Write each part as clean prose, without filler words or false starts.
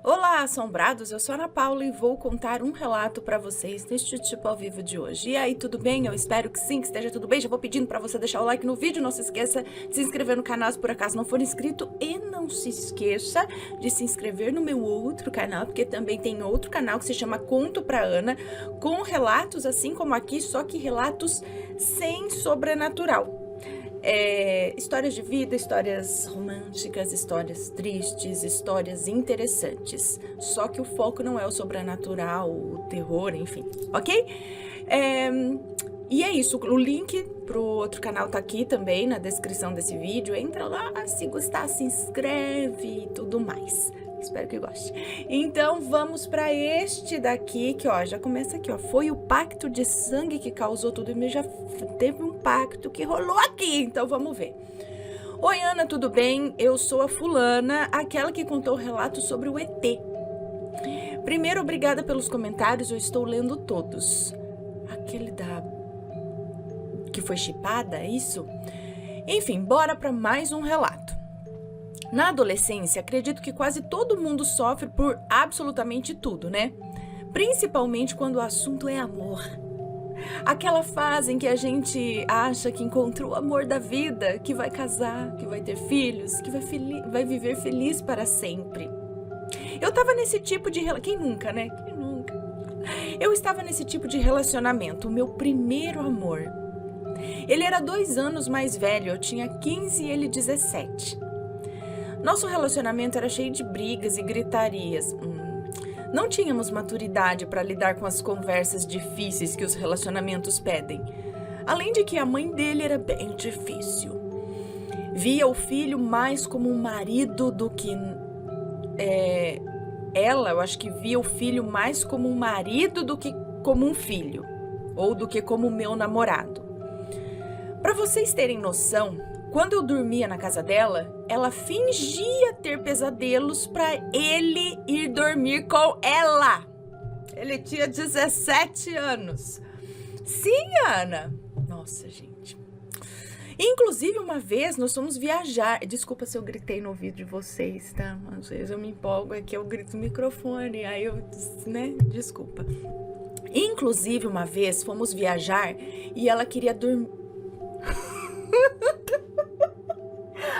Olá, assombrados! Eu sou a Ana Paula e vou contar um relato para vocês neste tipo ao vivo de hoje. E aí, tudo bem? Eu espero que sim, que esteja tudo bem. Já vou pedindo para você deixar o like no vídeo. Não se esqueça de se inscrever no canal se por acaso não for inscrito. E não se esqueça de se inscrever no meu outro canal, porque também tem outro canal que se chama Conto pra Ana, com relatos assim como aqui, só que relatos sem sobrenatural. Histórias de vida, histórias românticas, histórias tristes, histórias interessantes. Só que o foco não é o sobrenatural, o terror, enfim, ok? E é isso, o link pro outro canal tá aqui também na descrição desse vídeo. Entra lá, se gostar, se inscreve e tudo mais. Espero que goste. Então, vamos para este daqui, que ó, já começa aqui, ó. Foi o pacto de sangue que causou tudo e já teve um pacto que rolou aqui. Então, vamos ver. Oi, Ana, tudo bem? Eu sou a fulana, aquela que contou o relato sobre o ET. Primeiro, obrigada pelos comentários, eu estou lendo todos. Aquele que foi chipada, é isso? Enfim, bora para mais um relato. Na adolescência, acredito que quase todo mundo sofre por absolutamente tudo, né? Principalmente quando o assunto é amor. Aquela fase em que a gente acha que encontrou o amor da vida, que vai casar, que vai ter filhos, que vai viver feliz para sempre. Eu tava nesse tipo de... Quem nunca, né? Quem nunca? Eu estava nesse tipo de relacionamento, o meu primeiro amor. Ele era 2 anos mais velho, eu tinha 15 e ele 17. Nosso relacionamento era cheio de brigas e gritarias. Não tínhamos maturidade para lidar com as conversas difíceis que os relacionamentos pedem. Além de que a mãe dele era bem difícil. Via o filho mais como um marido do que... eu acho que via o filho mais como um marido do que como um filho. Ou do que como meu namorado. Para vocês terem noção... Quando eu dormia na casa dela, ela fingia ter pesadelos para ele ir dormir com ela. Ele tinha 17 anos. Sim, Ana. Nossa, gente. Inclusive, uma vez nós fomos viajar. Desculpa se eu gritei no ouvido de vocês, tá? Às vezes eu me empolgo aqui, eu grito no microfone, aí eu, né? Desculpa. Inclusive, uma vez fomos viajar e ela queria dormir...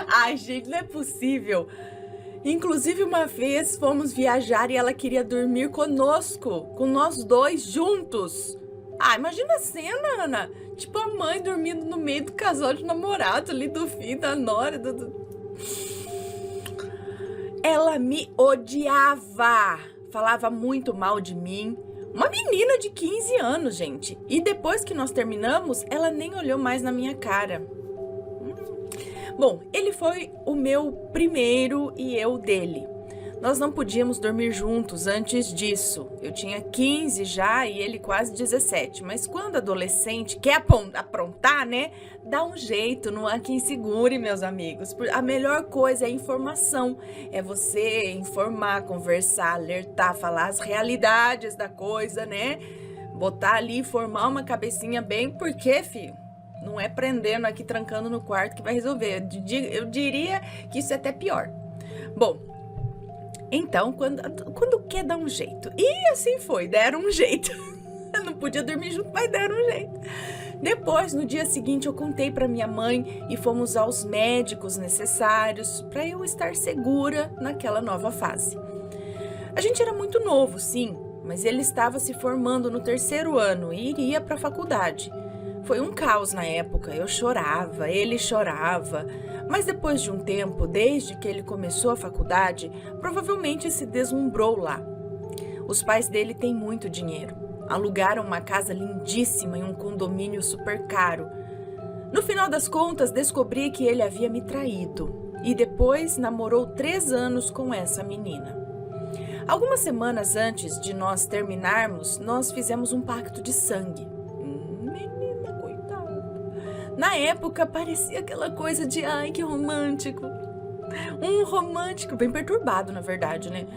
Ai, gente, não é possível. Inclusive, uma vez fomos viajar e ela queria dormir conosco, com nós dois juntos. Ah, imagina a cena, Ana. Tipo, a mãe dormindo no meio do casal de namorado ali, do filho, da nora, Ela me odiava. Falava muito mal de mim. Uma menina de 15 anos, gente. E depois que nós terminamos, ela nem olhou mais na minha cara. Bom, ele foi o meu primeiro e eu dele. Nós não podíamos dormir juntos antes disso. Eu tinha 15 já e ele quase 17. Mas quando adolescente quer aprontar, né? Dá um jeito, não há quem segure, meus amigos. A melhor coisa é a informação. É você informar, conversar, alertar, falar as realidades da coisa, né? Botar ali, formar uma cabecinha bem, porque, filho? Não é prendendo aqui, trancando no quarto que vai resolver. Eu diria que isso é até pior. Bom, então, quando quer dar um jeito. E assim foi, deram um jeito. Eu não podia dormir junto, mas deram um jeito. Depois, no dia seguinte, eu contei para minha mãe e fomos aos médicos necessários para eu estar segura naquela nova fase. A gente era muito novo, sim, mas ele estava se formando no 3º ano e iria para a faculdade. Foi um caos na época, eu chorava, ele chorava, mas depois de um tempo, desde que ele começou a faculdade, provavelmente se deslumbrou lá. Os pais dele têm muito dinheiro, alugaram uma casa lindíssima em um condomínio super caro. No final das contas, descobri que ele havia me traído e depois namorou 3 anos com essa menina. Algumas semanas antes de nós terminarmos, nós fizemos um pacto de sangue. Na época, parecia aquela coisa de, ai, que romântico. Um romântico, bem perturbado, na verdade, né?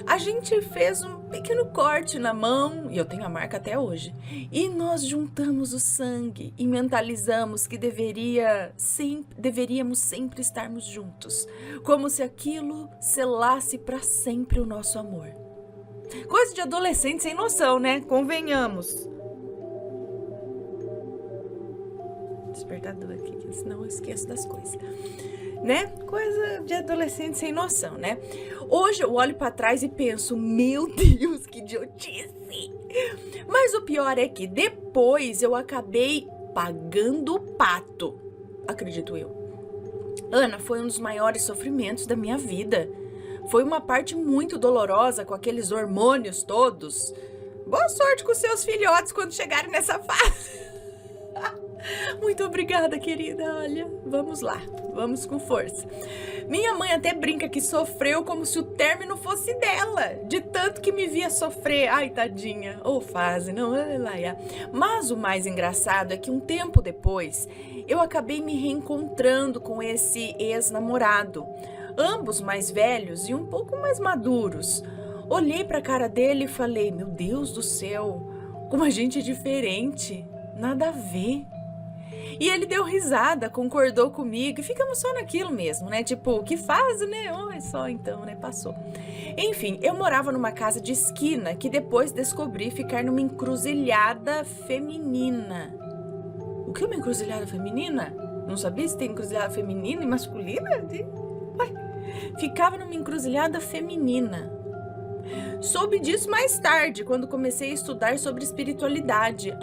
A gente fez um pequeno corte na mão, e eu tenho a marca até hoje, e nós juntamos o sangue e mentalizamos que deveríamos sempre estarmos juntos, como se aquilo selasse para sempre o nosso amor. Coisa de adolescente sem noção, né? Convenhamos. Despertador aqui, senão eu esqueço das coisas. Né? Coisa de adolescente sem noção, né? Hoje eu olho pra trás e penso, meu Deus, que idiotice! Mas o pior é que depois eu acabei pagando o pato, acredito eu. Ana, foi um dos maiores sofrimentos da minha vida. Foi uma parte muito dolorosa com aqueles hormônios todos. Boa sorte com seus filhotes quando chegarem nessa fase. Muito obrigada, querida. Olha, vamos lá, vamos com força. Minha mãe até brinca que sofreu como se o término fosse dela, de tanto que me via sofrer. Ai, tadinha, ou fase, não, mas o mais engraçado é que um tempo depois, eu acabei me reencontrando com esse ex-namorado, ambos mais velhos e um pouco mais maduros. Olhei pra cara dele e falei, meu Deus do céu, como a gente é diferente, nada a ver. E ele deu risada, concordou comigo e ficamos só naquilo mesmo, né? Tipo, que faz, né? Oi, só então, né? Passou. Enfim, eu morava numa casa de esquina que depois descobri ficar numa encruzilhada feminina. O que é uma encruzilhada feminina? Não sabia se tem encruzilhada feminina e masculina? Ué, ficava numa encruzilhada feminina. Soube disso mais tarde, quando comecei a estudar sobre espiritualidade.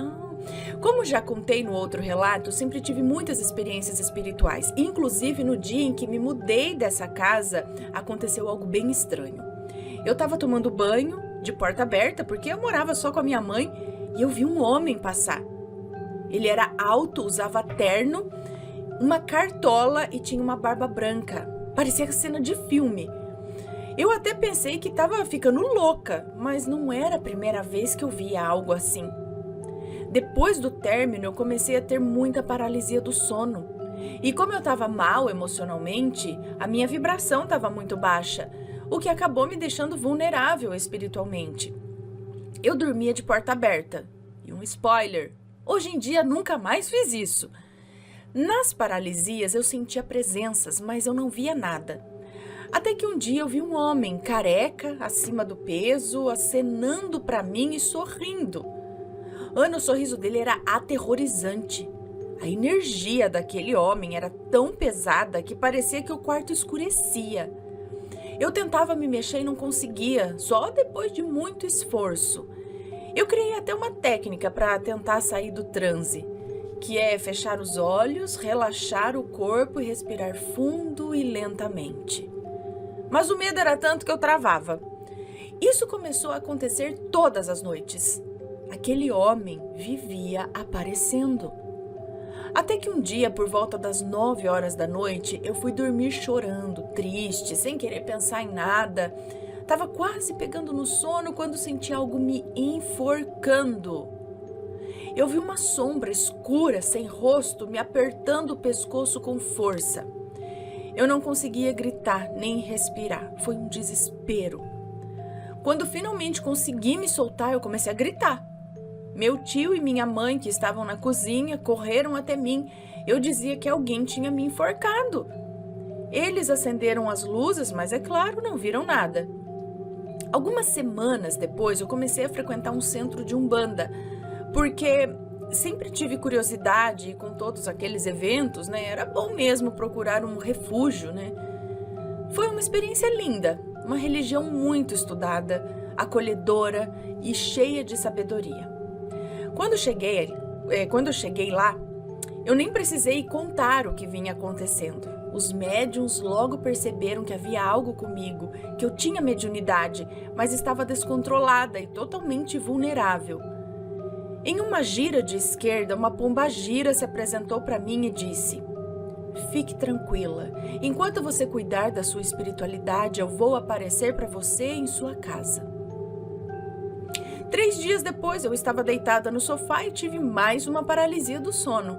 Como já contei no outro relato, sempre tive muitas experiências espirituais. Inclusive, no dia em que me mudei dessa casa, aconteceu algo bem estranho. Eu estava tomando banho de porta aberta, porque eu morava só com a minha mãe, e eu vi um homem passar. Ele era alto, usava terno, uma cartola e tinha uma barba branca. Parecia cena de filme. Eu até pensei que estava ficando louca, mas não era a primeira vez que eu via algo assim. Depois do término, eu comecei a ter muita paralisia do sono. E como eu estava mal emocionalmente, a minha vibração estava muito baixa, o que acabou me deixando vulnerável espiritualmente. Eu dormia de porta aberta. E um spoiler, hoje em dia nunca mais fiz isso. Nas paralisias eu sentia presenças, mas eu não via nada. Até que um dia eu vi um homem careca, acima do peso, acenando para mim e sorrindo. Ana, o sorriso dele era aterrorizante. A energia daquele homem era tão pesada que parecia que o quarto escurecia. Eu tentava me mexer e não conseguia, só depois de muito esforço. Eu criei até uma técnica para tentar sair do transe, que é fechar os olhos, relaxar o corpo e respirar fundo e lentamente. Mas o medo era tanto que eu travava. Isso começou a acontecer todas as noites. Aquele homem vivia aparecendo. Até que um dia, por volta das 9 horas da noite, eu fui dormir chorando, triste, sem querer pensar em nada. Tava quase pegando no sono quando senti algo me enforcando. Eu vi uma sombra escura, sem rosto, me apertando o pescoço com força. Eu não conseguia gritar nem respirar. Foi um desespero. Quando finalmente consegui me soltar, eu comecei a gritar. Meu tio e minha mãe, que estavam na cozinha, correram até mim. Eu dizia que alguém tinha me enforcado. Eles acenderam as luzes, mas é claro, não viram nada. Algumas semanas depois, eu comecei a frequentar um centro de Umbanda, porque sempre tive curiosidade e com todos aqueles eventos, né, era bom mesmo procurar um refúgio, né? Foi uma experiência linda, uma religião muito estudada, acolhedora e cheia de sabedoria. Quando eu cheguei lá, eu nem precisei contar o que vinha acontecendo. Os médiuns logo perceberam que havia algo comigo, que eu tinha mediunidade, mas estava descontrolada e totalmente vulnerável. Em uma gira de esquerda, uma pombagira se apresentou para mim e disse: "Fique tranquila, enquanto você cuidar da sua espiritualidade, eu vou aparecer para você em sua casa." 3 dias depois, eu estava deitada no sofá e tive mais uma paralisia do sono.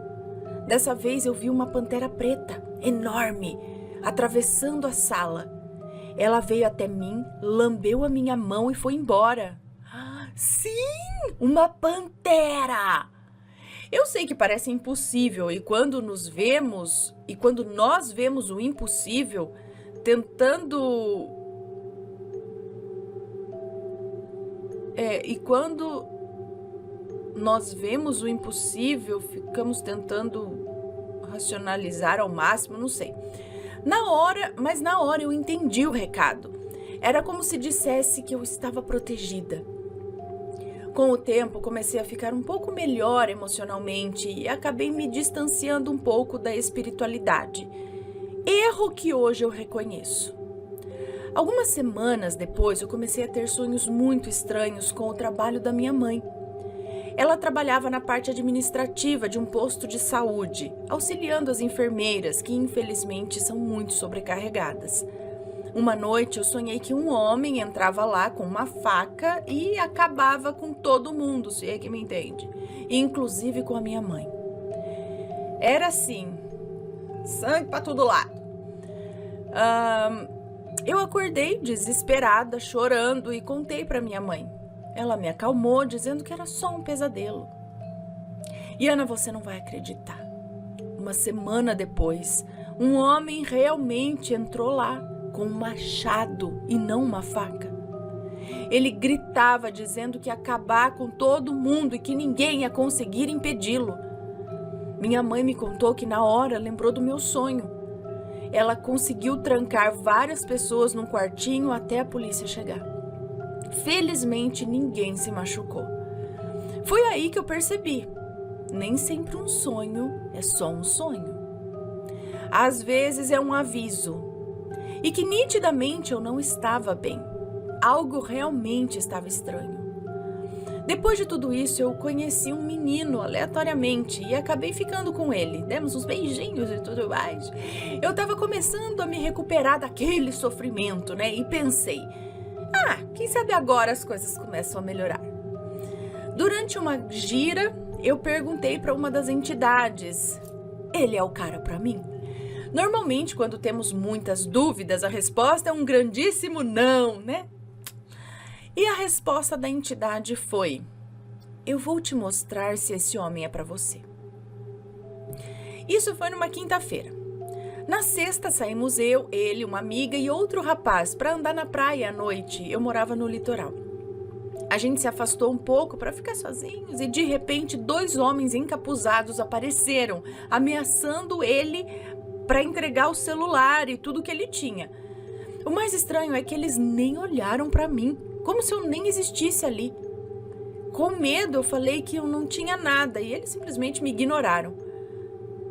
Dessa vez, eu vi uma pantera preta, enorme, atravessando a sala. Ela veio até mim, lambeu a minha mão e foi embora. Sim, uma pantera! Eu sei que parece impossível e quando nós vemos o impossível, quando nós vemos o impossível, ficamos tentando racionalizar ao máximo, não sei. Mas na hora eu entendi o recado. Era como se dissesse que eu estava protegida. Com o tempo, comecei a ficar um pouco melhor emocionalmente e acabei me distanciando um pouco da espiritualidade. Erro que hoje eu reconheço. Algumas semanas depois, eu comecei a ter sonhos muito estranhos com o trabalho da minha mãe. Ela trabalhava na parte administrativa de um posto de saúde, auxiliando as enfermeiras, que infelizmente são muito sobrecarregadas. Uma noite eu sonhei que um homem entrava lá com uma faca e acabava com todo mundo, se é que me entende, inclusive com a minha mãe. Era assim, sangue para todo lado. Eu acordei desesperada, chorando e contei para minha mãe. Ela me acalmou, dizendo que era só um pesadelo. E Ana, você não vai acreditar. Uma semana depois, um homem realmente entrou lá com um machado e não uma faca. Ele gritava dizendo que ia acabar com todo mundo e que ninguém ia conseguir impedi-lo. Minha mãe me contou que na hora lembrou do meu sonho. Ela conseguiu trancar várias pessoas num quartinho até a polícia chegar. Felizmente ninguém se machucou. Foi aí que eu percebi. Nem sempre um sonho é só um sonho. Às vezes é um aviso. E que nitidamente eu não estava bem. Algo realmente estava estranho. Depois de tudo isso, eu conheci um menino aleatoriamente e acabei ficando com ele. Demos uns beijinhos e tudo mais. Eu estava começando a me recuperar daquele sofrimento, né? E pensei, quem sabe agora as coisas começam a melhorar. Durante uma gira, eu perguntei para uma das entidades, ele é o cara para mim? Normalmente, quando temos muitas dúvidas, a resposta é um grandíssimo não, né? E a resposta da entidade foi, eu vou te mostrar se esse homem é para você. Isso foi numa quinta-feira. Na sexta, saímos eu, ele, uma amiga e outro rapaz para andar na praia à noite. Eu morava no litoral. A gente se afastou um pouco para ficar sozinhos e, de repente, 2 homens encapuzados apareceram, ameaçando ele para entregar o celular e tudo que ele tinha. O mais estranho é que eles nem olharam para mim, como se eu nem existisse ali. Com medo, eu falei que eu não tinha nada e eles simplesmente me ignoraram.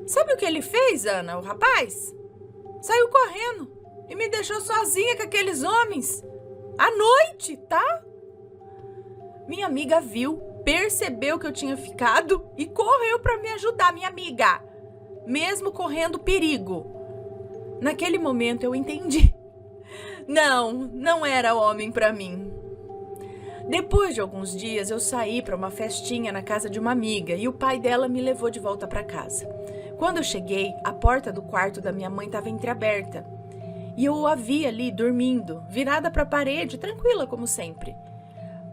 Sabe o que ele fez, Ana, o rapaz? Saiu correndo e me deixou sozinha com aqueles homens. À noite, tá? Minha amiga viu, percebeu que eu tinha ficado e correu para me ajudar, minha amiga. Mesmo correndo perigo. Naquele momento eu entendi. Não era homem para mim. Depois de alguns dias eu saí para uma festinha na casa de uma amiga e o pai dela me levou de volta para casa. Quando eu cheguei, a porta do quarto da minha mãe estava entreaberta e eu a vi ali dormindo, virada para a parede, tranquila como sempre.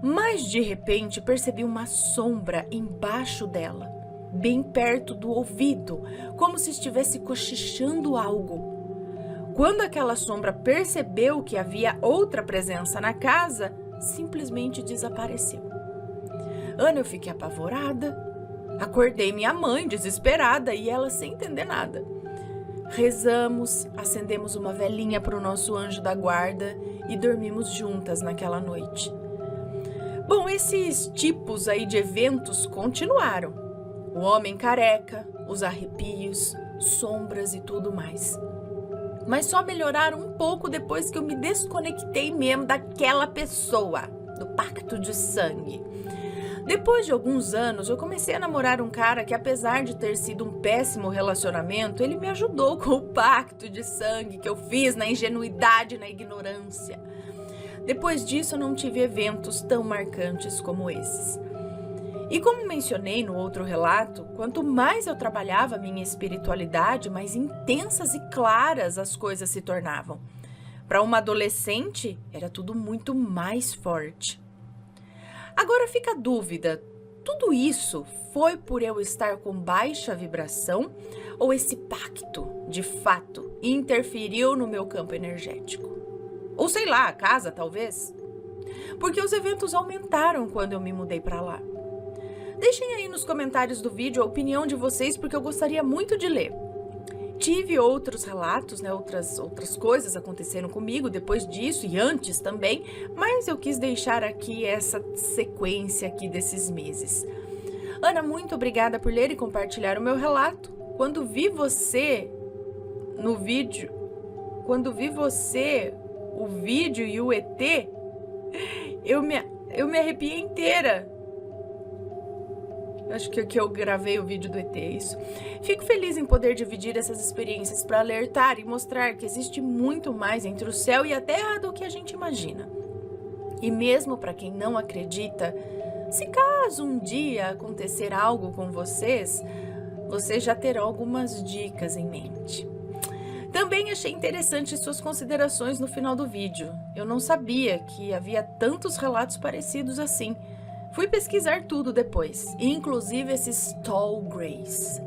Mas de repente percebi uma sombra embaixo dela, bem perto do ouvido, como se estivesse cochichando algo. Quando aquela sombra percebeu que havia outra presença na casa, simplesmente desapareceu. Ana, eu fiquei apavorada. Acordei minha mãe, desesperada, e ela sem entender nada. Rezamos, acendemos uma velinha para o nosso anjo da guarda e dormimos juntas naquela noite. Bom, esses tipos aí de eventos continuaram. O homem careca, os arrepios, sombras e tudo mais. Mas só melhoraram um pouco depois que eu me desconectei mesmo daquela pessoa, do pacto de sangue. Depois de alguns anos, eu comecei a namorar um cara que, apesar de ter sido um péssimo relacionamento, ele me ajudou com o pacto de sangue que eu fiz na ingenuidade e na ignorância. Depois disso, eu não tive eventos tão marcantes como esses. E como mencionei no outro relato, quanto mais eu trabalhava minha espiritualidade, mais intensas e claras as coisas se tornavam. Para uma adolescente, era tudo muito mais forte. Agora fica a dúvida, tudo isso foi por eu estar com baixa vibração ou esse pacto, de fato, interferiu no meu campo energético? Ou sei lá, a casa talvez? Porque os eventos aumentaram quando eu me mudei para lá. Deixem aí nos comentários do vídeo a opinião de vocês, porque eu gostaria muito de ler. Tive outros relatos, né, outras coisas aconteceram comigo depois disso e antes também, mas eu quis deixar aqui essa sequência aqui desses meses. Ana, muito obrigada por ler e compartilhar o meu relato. Quando vi você no vídeo, o vídeo e o ET, eu me arrepiei inteira. Acho que eu gravei o vídeo do ET, é isso. Fico feliz em poder dividir essas experiências para alertar e mostrar que existe muito mais entre o céu e a terra do que a gente imagina. E mesmo para quem não acredita, se caso um dia acontecer algo com vocês já terão algumas dicas em mente. Também achei interessante suas considerações no final do vídeo. Eu não sabia que havia tantos relatos parecidos assim. Fui pesquisar tudo depois, inclusive esses Tall Grays.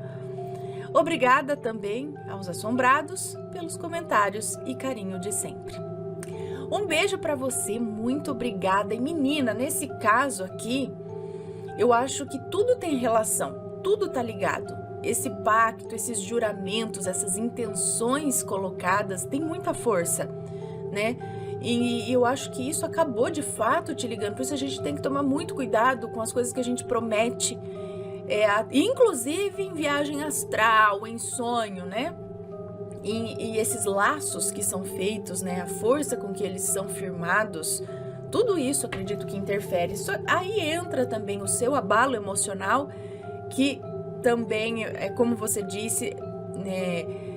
Obrigada também aos assombrados pelos comentários e carinho de sempre. Um beijo para você, muito obrigada. E menina, nesse caso aqui, eu acho que tudo tem relação, tudo tá ligado. Esse pacto, esses juramentos, essas intenções colocadas, tem muita força, né? E eu acho que isso acabou de fato te ligando, por isso a gente tem que tomar muito cuidado com as coisas que a gente promete, inclusive em viagem astral, em sonho, né? E esses laços que são feitos, né? A força com que eles são firmados, tudo isso acredito que interfere. Aí entra também o seu abalo emocional, que também, como você disse, né?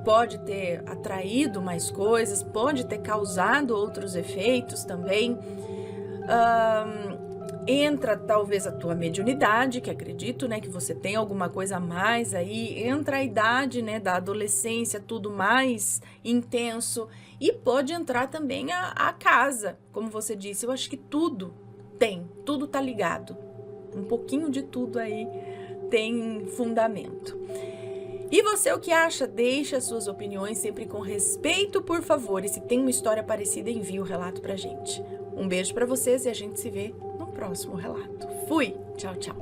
Pode ter atraído mais coisas, pode ter causado outros efeitos também. Entra talvez a tua mediunidade, que acredito, né, que você tem alguma coisa a mais aí. Entra a idade, né, da adolescência, tudo mais intenso. E pode entrar também a casa, como você disse. Eu acho que tudo tá ligado. Um pouquinho de tudo aí tem fundamento. E você, o que acha? Deixa as suas opiniões sempre com respeito, por favor. E se tem uma história parecida, envie o relato pra gente. Um beijo pra vocês e a gente se vê no próximo relato. Fui! Tchau, tchau!